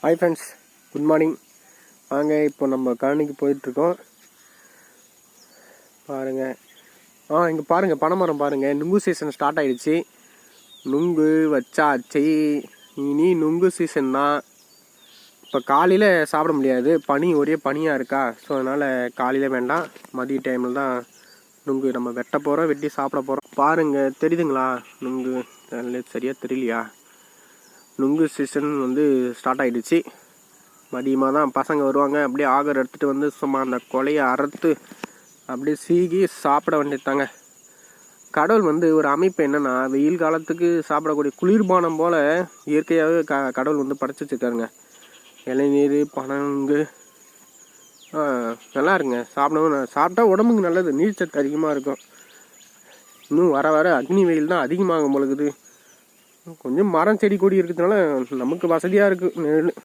Hi friends, good morning. வாங்க, இப்போ நம்ம கழனிக்கு போயிட்டுருக்கோம். பாருங்கள், இங்கே பாருங்கள், பனைமரம் பாருங்கள். நுங்கு சீசன் ஸ்டார்ட் ஆகிடுச்சு. நுங்கு வச்சாச்சு. இனி நுங்கு சீசன் தான். இப்போ காலையில் சாப்பிட முடியாது, ஒரே பனியாக இருக்கா. ஸோ அதனால் காலையில் வேண்டாம், மதிய டைமில் தான் நுங்கு நம்ம வெட்ட போகிறோம், வெட்டி சாப்பிட போகிறோம். பாருங்கள், தெரியுதுங்களா நுங்கு? சரியாக தெரியலையா? நுங்கு சீசன் ஸ்டார்ட் ஆகிடுச்சு. மதியமாக தான் பசங்க வருவாங்க. அப்படியே ஆகர் எடுத்துகிட்டு வந்து சும்மா அந்த கொலையை அறுத்து அப்படியே சீகி சாப்பிட வேண்டியதாங்க. கடவுள் ஒரு அமைப்பு என்னென்னா, வெயில் காலத்துக்கு சாப்பிடக்கூடிய குளிர்பானம் போல் இயற்கையாகவே கடவுள் படைச்சி வச்சுருக்காருங்க. இளநீர், பனங்கு நல்லா இருக்குங்க. சாப்பிட்டா உடம்புக்கு நல்லது, நீர்ச்சத்து அதிகமாக இருக்கும். இன்னும் வர வர அக்னி வெயில் தான் அதிகமாகும் பொழுது. கொஞ்சம் மரம் செடி கொடி இருக்கிறதுனால நமக்கு வசதியாக இருக்குது.